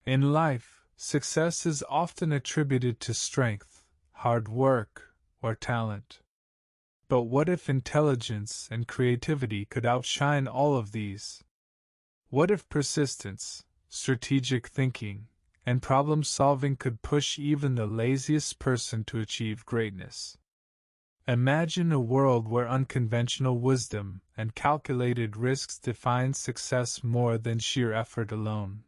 In life, success is often attributed to strength, hard work, or talent. But what if intelligence and creativity could outshine all of these? What if persistence, strategic thinking, and problem solving could push even the laziest person to achieve greatness? Imagine a world where unconventional wisdom and calculated risks define success more than sheer effort alone.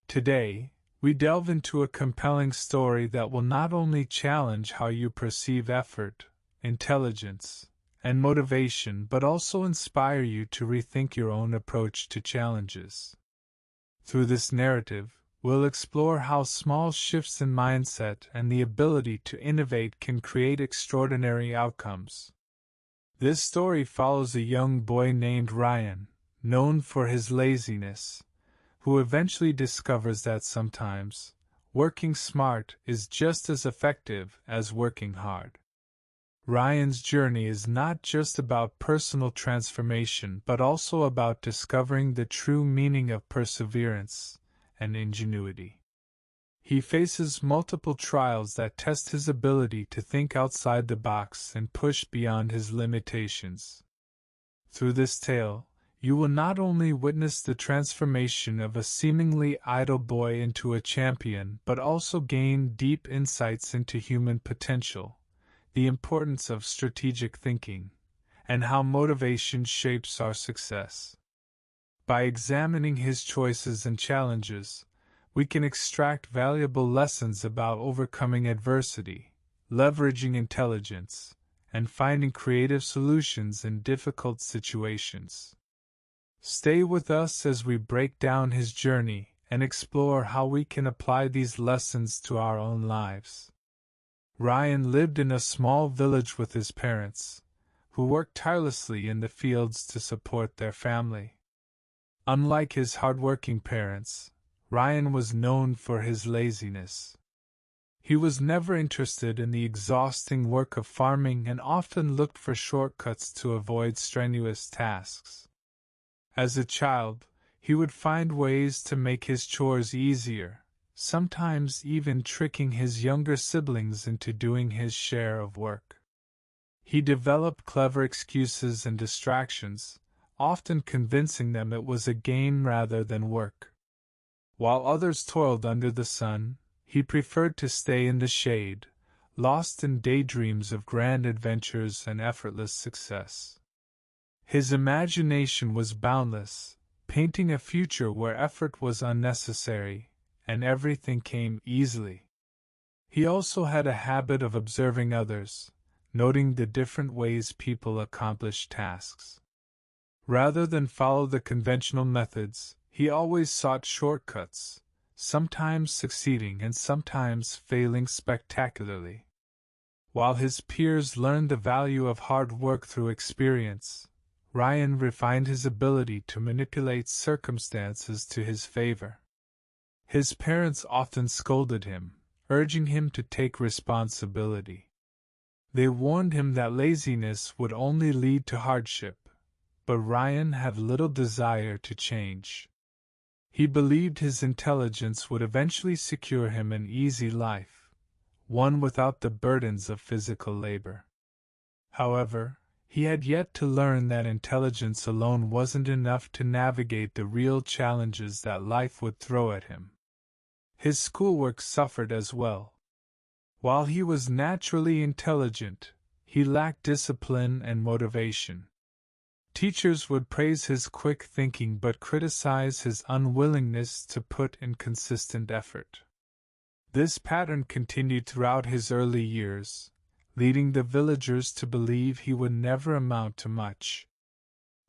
Today, we delve into a compelling story that will not only challenge how you perceive effort, intelligence, and motivation but also inspire you to rethink your own approach to challenges. Through this narrative, we'll explore how small shifts in mindset and the ability to innovate can create extraordinary outcomes. This story follows a young boy named Ryan, known for his laziness, who eventually discovers that sometimes, working smart is just as effective as working hard. Ryan's journey is not just about personal transformation but also about discovering the true meaning of perseverance and ingenuity. He faces multiple trials that test his ability to think outside the box and push beyond his limitations. Through this tale, you will not only witness the transformation of a seemingly idle boy into a champion but also gain deep insights into human potential, the importance of strategic thinking, and how motivation shapes our success. By examining his choices and challenges, we can extract valuable lessons about overcoming adversity, leveraging intelligence, and finding creative solutions in difficult situations. Stay with us as we break down his journey and explore how we can apply these lessons to our own lives. Ryan lived in a small village with his parents, who worked tirelessly in the fields to support their family. Unlike his hard-working parents, Ryan was known for his laziness. He was never interested in the exhausting work of farming and often looked for shortcuts to avoid strenuous tasks. As a child, he would find ways to make his chores easier, sometimes even tricking his younger siblings into doing his share of work. He developed clever excuses and distractions, often convincing them it was a game rather than work. While others toiled under the sun, he preferred to stay in the shade, lost in daydreams of grand adventures and effortless success. His imagination was boundless, painting a future where effort was unnecessary, and everything came easily. He also had a habit of observing others, noting the different ways people accomplished tasks. Rather than follow the conventional methods, he always sought shortcuts, sometimes succeeding and sometimes failing spectacularly. While his peers learned the value of hard work through experience, Ryan refined his ability to manipulate circumstances to his favor. His parents often scolded him, urging him to take responsibility. They warned him that laziness would only lead to hardship, but Ryan had little desire to change. He believed his intelligence would eventually secure him an easy life, one without the burdens of physical labor. However, he had yet to learn that intelligence alone wasn't enough to navigate the real challenges that life would throw at him. His schoolwork suffered as well. While he was naturally intelligent, he lacked discipline and motivation. Teachers would praise his quick thinking but criticize his unwillingness to put in consistent effort. This pattern continued throughout his early years, leading the villagers to believe he would never amount to much.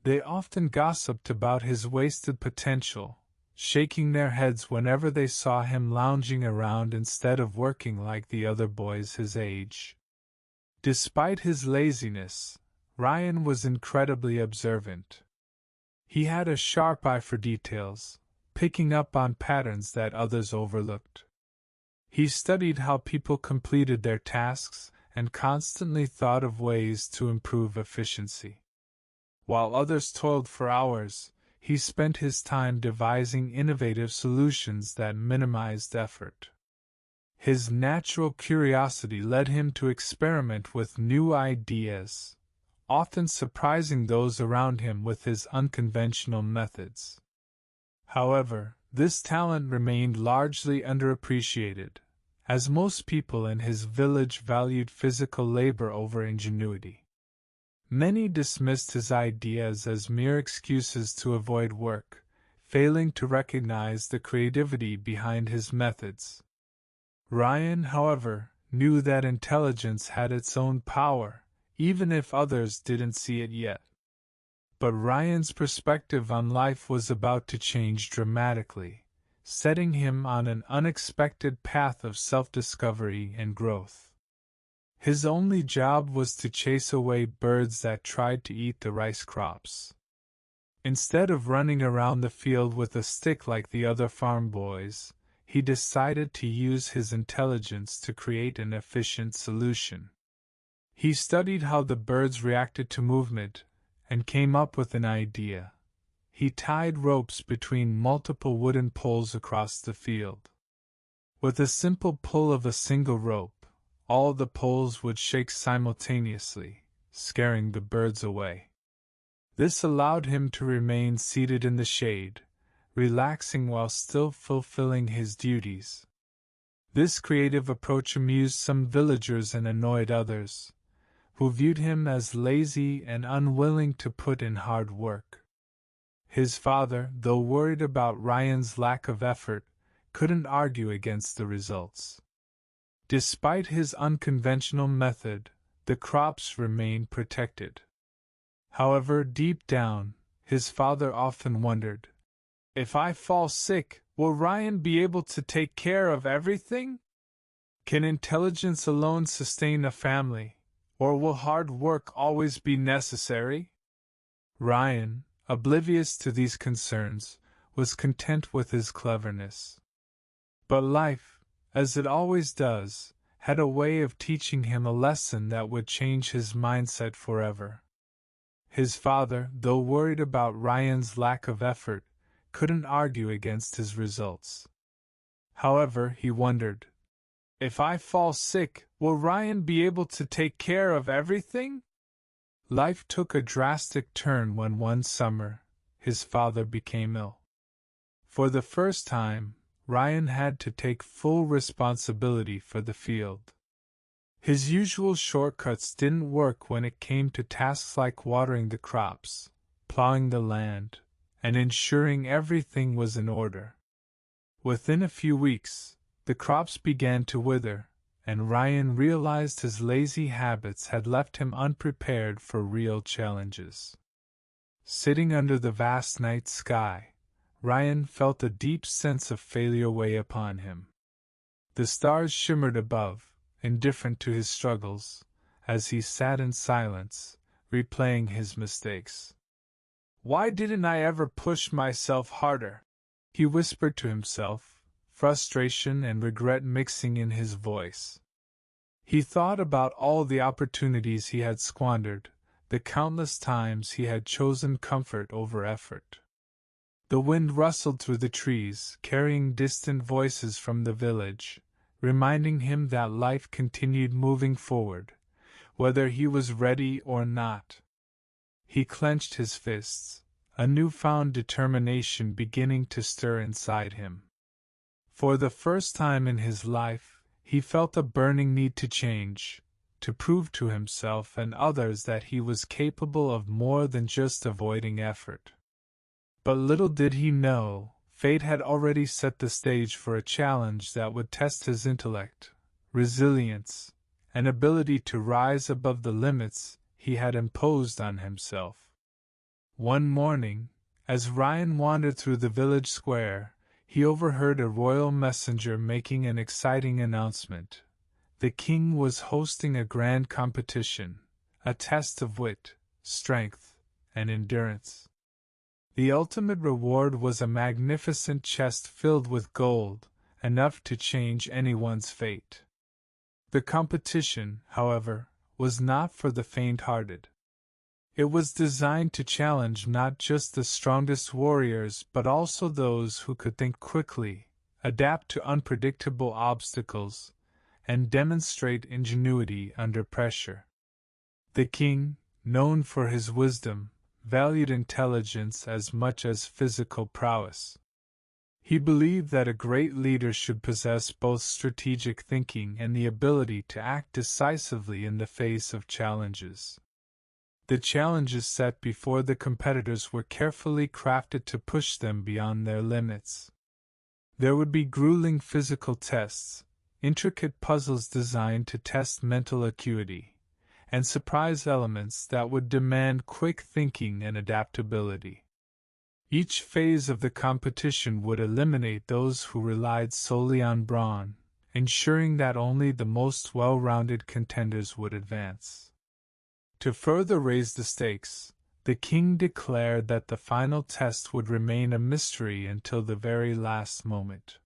They often gossiped about his wasted potential, shaking their heads whenever they saw him lounging around instead of working like the other boys his age. Despite his laziness, Ryan was incredibly observant. He had a sharp eye for details, picking up on patterns that others overlooked. He studied how people completed their tasks and constantly thought of ways to improve efficiency. While others toiled for hours, he spent his time devising innovative solutions that minimized effort. His natural curiosity led him to experiment with new ideas, often surprising those around him with his unconventional methods. However, this talent remained largely underappreciated, as most people in his village valued physical labor over ingenuity. Many dismissed his ideas as mere excuses to avoid work, failing to recognize the creativity behind his methods. Ryan, however, knew that intelligence had its own power, even if others didn't see it yet. But Ryan's perspective on life was about to change dramatically, setting him on an unexpected path of self-discovery and growth. His only job was to chase away birds that tried to eat the rice crops. Instead of running around the field with a stick like the other farm boys, he decided to use his intelligence to create an efficient solution. He studied how the birds reacted to movement and came up with an idea. He tied ropes between multiple wooden poles across the field. With a simple pull of a single rope, all the poles would shake simultaneously, scaring the birds away. This allowed him to remain seated in the shade, relaxing while still fulfilling his duties. This creative approach amused some villagers and annoyed others, who viewed him as lazy and unwilling to put in hard work. His father, though worried about Ryan's lack of effort, couldn't argue against the results. Despite his unconventional method, the crops remained protected. However, deep down, his father often wondered, "If I fall sick, will Ryan be able to take care of everything? Can intelligence alone sustain a family, or will hard work always be necessary?" Ryan, oblivious to these concerns, was content with his cleverness. But life, as it always does, had a way of teaching him a lesson that would change his mindset forever. His father, though worried about Ryan's lack of effort, couldn't argue against his results. However, he wondered, "If I fall sick, will Ryan be able to take care of everything?" Life took a drastic turn when one summer, his father became ill. For the first time, Ryan had to take full responsibility for the field. His usual shortcuts didn't work when it came to tasks like watering the crops, plowing the land, and ensuring everything was in order. Within a few weeks, the crops began to wither, and Ryan realized his lazy habits had left him unprepared for real challenges. Sitting under the vast night sky, Ryan felt a deep sense of failure weigh upon him. The stars shimmered above, indifferent to his struggles, as he sat in silence, replaying his mistakes. "Why didn't I ever push myself harder?" he whispered to himself, frustration and regret mixing in his voice. He thought about all the opportunities he had squandered, the countless times he had chosen comfort over effort. The wind rustled through the trees, carrying distant voices from the village, reminding him that life continued moving forward, whether he was ready or not. He clenched his fists, a newfound determination beginning to stir inside him. For the first time in his life, he felt a burning need to change, to prove to himself and others that he was capable of more than just avoiding effort. But little did he know, fate had already set the stage for a challenge that would test his intellect, resilience, and ability to rise above the limits he had imposed on himself. One morning, as Ryan wandered through the village square, he overheard a royal messenger making an exciting announcement. The king was hosting a grand competition, a test of wit, strength, and endurance. The ultimate reward was a magnificent chest filled with gold, enough to change anyone's fate. The competition, however, was not for the faint-hearted. It was designed to challenge not just the strongest warriors but also those who could think quickly, adapt to unpredictable obstacles, and demonstrate ingenuity under pressure. The king, known for his wisdom, valued intelligence as much as physical prowess. He believed that a great leader should possess both strategic thinking and the ability to act decisively in the face of challenges. The challenges set before the competitors were carefully crafted to push them beyond their limits. There would be grueling physical tests, intricate puzzles designed to test mental acuity, and surprise elements that would demand quick thinking and adaptability. Each phase of the competition would eliminate those who relied solely on brawn, ensuring that only the most well-rounded contenders would advance. To further raise the stakes, the king declared that the final test would remain a mystery until the very last moment.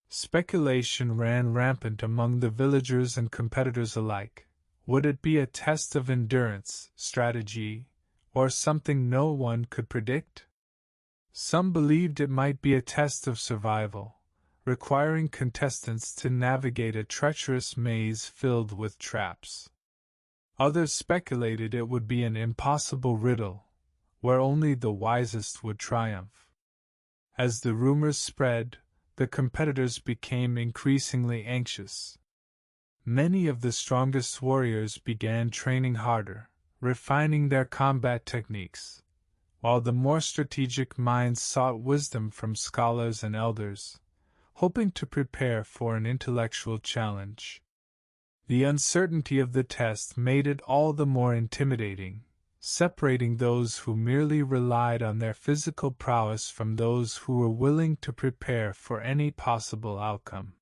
Speculation ran rampant among the villagers and competitors alike. Would it be a test of endurance, strategy, or something no one could predict? Some believed it might be a test of survival, requiring contestants to navigate a treacherous maze filled with traps. Others speculated it would be an impossible riddle, where only the wisest would triumph. As the rumors spread, the competitors became increasingly anxious. Many of the strongest warriors began training harder, refining their combat techniques, while the more strategic minds sought wisdom from scholars and elders, hoping to prepare for an intellectual challenge. The uncertainty of the test made it all the more intimidating, separating those who merely relied on their physical prowess from those who were willing to prepare for any possible outcome.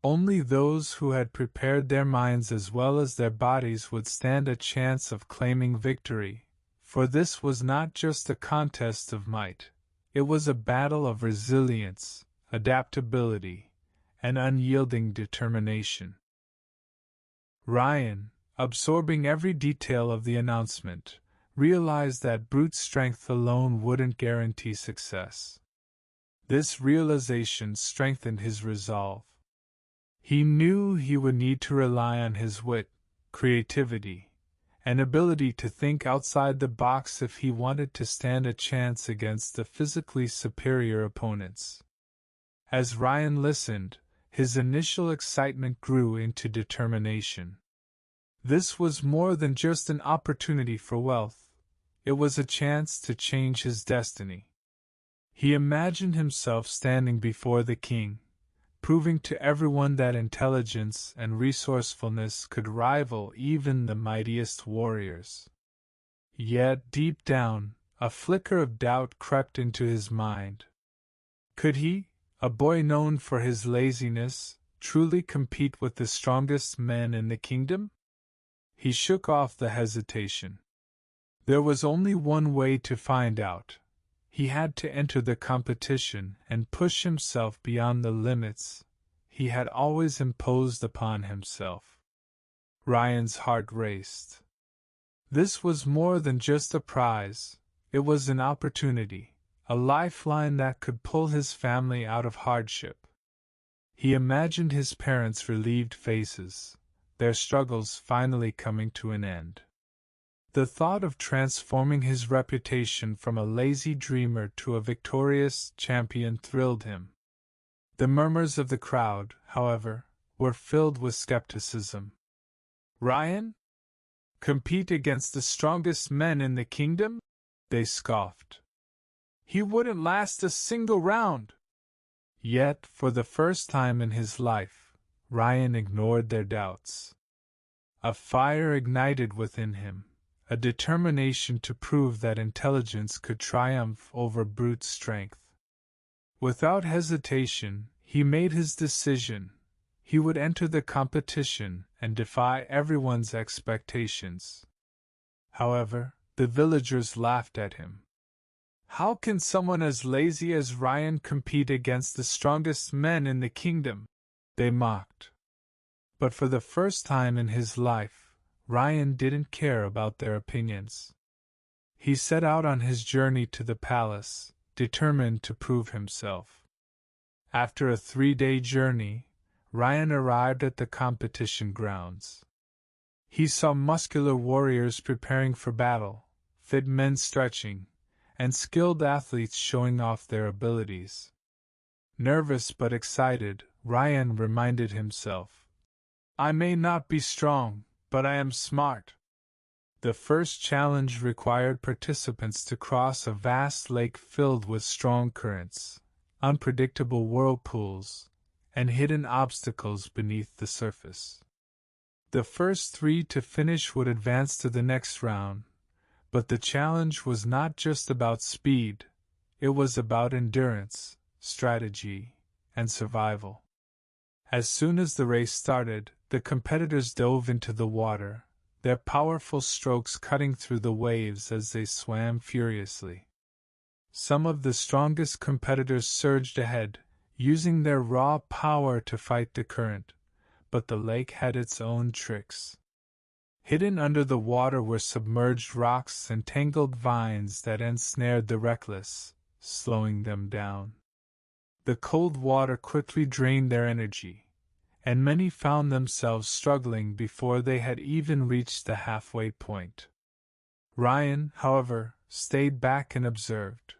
Only those who had prepared their minds as well as their bodies would stand a chance of claiming victory, for this was not just a contest of might, it was a battle of resilience, adaptability, and unyielding determination. Ryan, absorbing every detail of the announcement, realized that brute strength alone wouldn't guarantee success. This realization strengthened his resolve. He knew he would need to rely on his wit, creativity, and ability to think outside the box if he wanted to stand a chance against the physically superior opponents. As Ryan listened, his initial excitement grew into determination. This was more than just an opportunity for wealth, it was a chance to change his destiny. He imagined himself standing before the king, proving to everyone that intelligence and resourcefulness could rival even the mightiest warriors. Yet, deep down, a flicker of doubt crept into his mind. Could he, a boy known for his laziness, truly compete with the strongest men in the kingdom? He shook off the hesitation. There was only one way to find out. He had to enter the competition and push himself beyond the limits he had always imposed upon himself. Ryan's heart raced. This was more than just a prize, it was an opportunity, a lifeline that could pull his family out of hardship. He imagined his parents' relieved faces, their struggles finally coming to an end. The thought of transforming his reputation from a lazy dreamer to a victorious champion thrilled him. The murmurs of the crowd, however, were filled with skepticism. Ryan? Compete against the strongest men in the kingdom? They scoffed. He wouldn't last a single round. Yet, for the first time in his life, Ryan ignored their doubts. A fire ignited within him, a determination to prove that intelligence could triumph over brute strength. Without hesitation, he made his decision. He would enter the competition and defy everyone's expectations. However, the villagers laughed at him. How can someone as lazy as Ryan compete against the strongest men in the kingdom? They mocked. But for the first time in his life, Ryan didn't care about their opinions. he set out on his journey to the palace, determined to prove himself. After a 3-day journey, Ryan arrived at the competition grounds. He saw muscular warriors preparing for battle, fit men stretching, and skilled athletes showing off their abilities. Nervous but excited, Ryan reminded himself, "I may not be strong, but I am smart." The first challenge required participants to cross a vast lake filled with strong currents, unpredictable whirlpools, and hidden obstacles beneath the surface. The first 3 to finish would advance to the next round, but the challenge was not just about speed, it was about endurance, strategy, and survival. As soon as the race started, the competitors dove into the water, their powerful strokes cutting through the waves as they swam furiously. Some of the strongest competitors surged ahead, using their raw power to fight the current, but the lake had its own tricks. Hidden under the water were submerged rocks and tangled vines that ensnared the reckless, slowing them down. The cold water quickly drained their energy, and many found themselves struggling before they had even reached the halfway point. Ryan, however, stayed back and observed.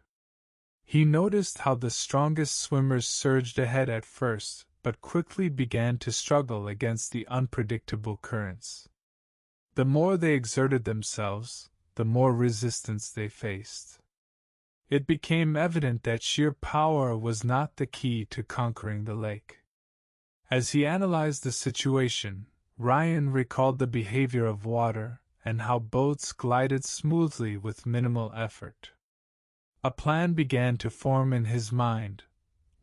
He noticed how the strongest swimmers surged ahead at first, but quickly began to struggle against the unpredictable currents. The more they exerted themselves, the more resistance they faced. It became evident that sheer power was not the key to conquering the lake. As he analyzed the situation, Ryan recalled the behavior of water and how boats glided smoothly with minimal effort. A plan began to form in his mind,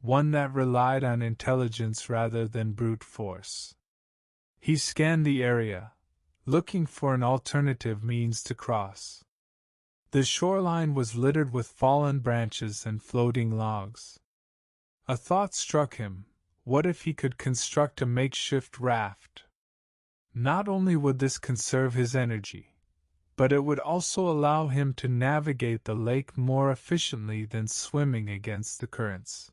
one that relied on intelligence rather than brute force. He scanned the area, looking for an alternative means to cross. The shoreline was littered with fallen branches and floating logs. A thought struck him: what if he could construct a makeshift raft? Not only would this conserve his energy, but it would also allow him to navigate the lake more efficiently than swimming against the currents.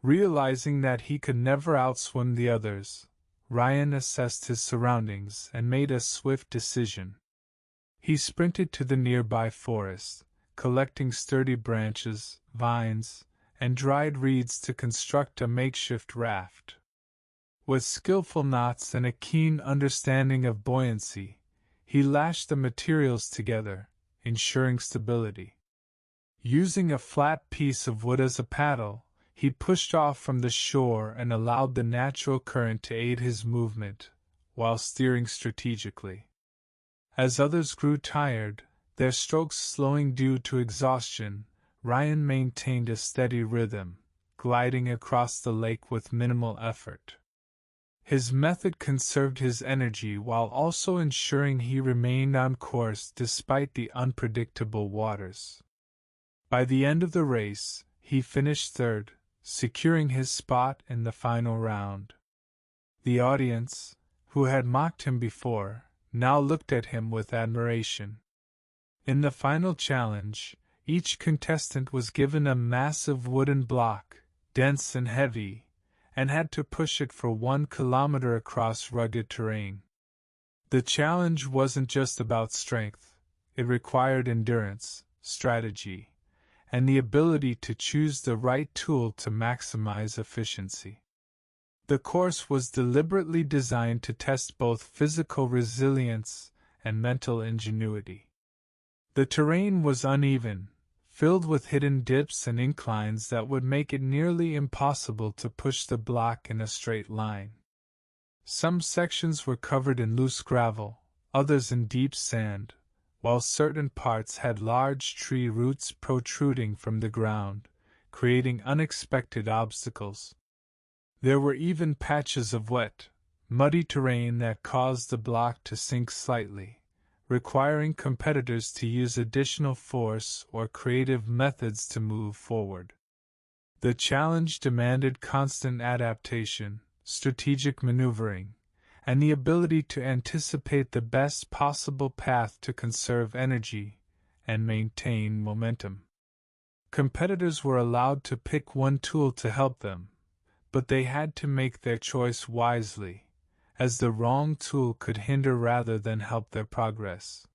Realizing that he could never outswim the others, Ryan assessed his surroundings and made a swift decision. He sprinted to the nearby forest, collecting sturdy branches, vines, and dried reeds to construct a makeshift raft. With skillful knots and a keen understanding of buoyancy, he lashed the materials together, ensuring stability. Using a flat piece of wood as a paddle, he pushed off from the shore and allowed the natural current to aid his movement, while steering strategically. As others grew tired, their strokes slowing due to exhaustion, Ryan maintained a steady rhythm, gliding across the lake with minimal effort. His method conserved his energy while also ensuring he remained on course despite the unpredictable waters. By the end of the race, he finished third, securing his spot in the final round. The audience, who had mocked him before, now looked at him with admiration. In the final challenge, each contestant was given a massive wooden block, dense and heavy, and had to push it for 1 kilometer across rugged terrain. The challenge wasn't just about strength, it required endurance, strategy, and the ability to choose the right tool to maximize efficiency. The course was deliberately designed to test both physical resilience and mental ingenuity. The terrain was uneven, filled with hidden dips and inclines that would make it nearly impossible to push the block in a straight line. Some sections were covered in loose gravel, others in deep sand, while certain parts had large tree roots protruding from the ground, creating unexpected obstacles. There were even patches of wet, muddy terrain that caused the block to sink slightly, requiring competitors to use additional force or creative methods to move forward. The challenge demanded constant adaptation, strategic maneuvering, and the ability to anticipate the best possible path to conserve energy and maintain momentum. Competitors were allowed to pick one tool to help them, but they had to make their choice wisely, as the wrong tool could hinder rather than help their progress.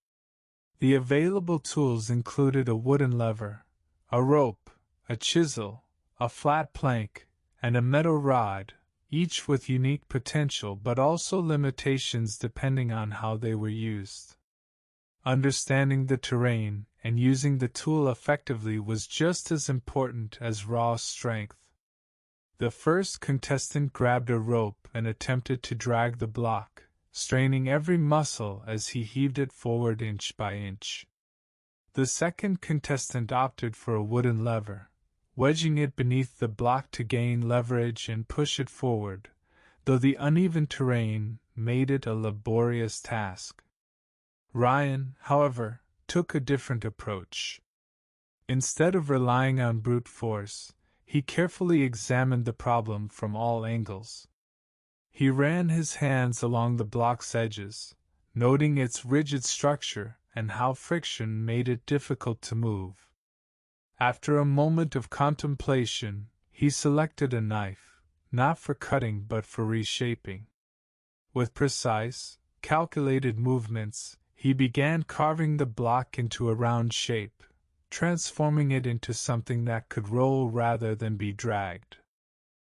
The available tools included a wooden lever, a rope, a chisel, a flat plank, and a metal rod, each with unique potential but also limitations depending on how they were used. Understanding the terrain and using the tool effectively was just as important as raw strength. The first contestant grabbed a rope and attempted to drag the block, straining every muscle as he heaved it forward inch by inch. The second contestant opted for a wooden lever, wedging it beneath the block to gain leverage and push it forward, though the uneven terrain made it a laborious task. Ryan, however, took a different approach. Instead of relying on brute force, he carefully examined the problem from all angles. He ran his hands along the block's edges, noting its rigid structure and how friction made it difficult to move. After a moment of contemplation, he selected a knife, not for cutting but for reshaping. With precise, calculated movements, he began carving the block into a round shape, transforming it into something that could roll rather than be dragged.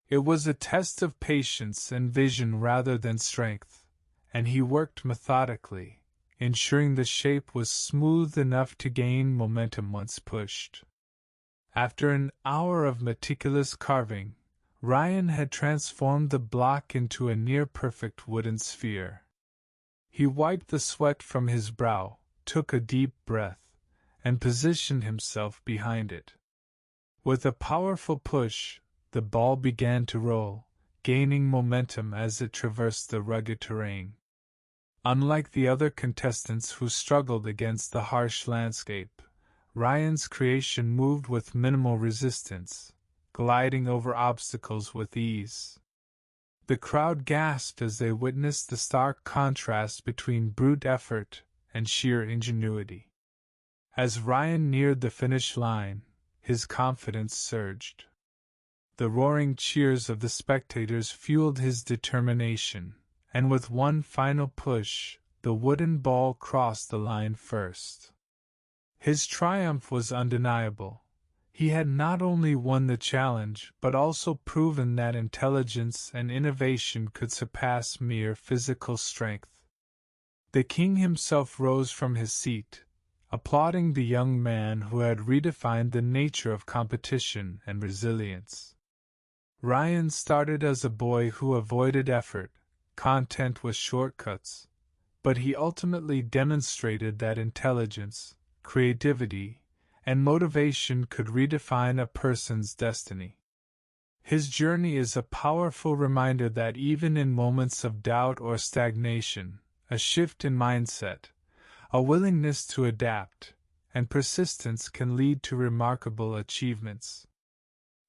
It was a test of patience and vision rather than strength, and he worked methodically, ensuring the shape was smooth enough to gain momentum once pushed. After an hour of meticulous carving, Ryan had transformed the block into a near-perfect wooden sphere. He wiped the sweat from his brow, took a deep breath, and positioned himself behind it. With a powerful push, the ball began to roll, gaining momentum as it traversed the rugged terrain. Unlike the other contestants who struggled against the harsh landscape, Ryan's creation moved with minimal resistance, gliding over obstacles with ease. The crowd gasped as they witnessed the stark contrast between brute effort and sheer ingenuity. As Ryan neared the finish line, his confidence surged. The roaring cheers of the spectators fueled his determination, and with one final push, the wooden ball crossed the line first. His triumph was undeniable. He had not only won the challenge but also proven that intelligence and innovation could surpass mere physical strength. The king himself rose from his seat, applauding the young man who had redefined the nature of competition and resilience. Ryan started as a boy who avoided effort, content with shortcuts, but he ultimately demonstrated that intelligence, creativity, and motivation could redefine a person's destiny. His journey is a powerful reminder that even in moments of doubt or stagnation, a shift in mindset, a willingness to adapt, and persistence can lead to remarkable achievements.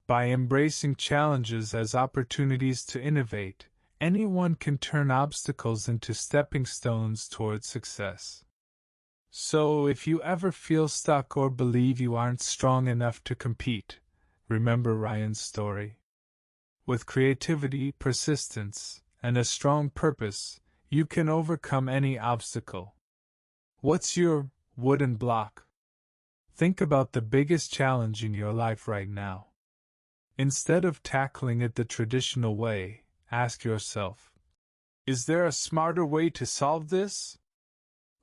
By embracing challenges as opportunities to innovate, anyone can turn obstacles into stepping stones toward success. So, if you ever feel stuck or believe you aren't strong enough to compete, remember Ryan's story. With creativity, persistence, and a strong purpose, you can overcome any obstacle. What's your wooden block? Think about the biggest challenge in your life right now. Instead of tackling it the traditional way, ask yourself, is there a smarter way to solve this?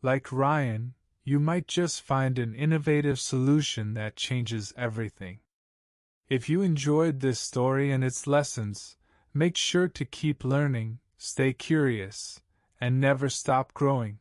Like Ryan, you might just find an innovative solution that changes everything. If you enjoyed this story and its lessons, make sure to keep learning, stay curious, and never stop growing.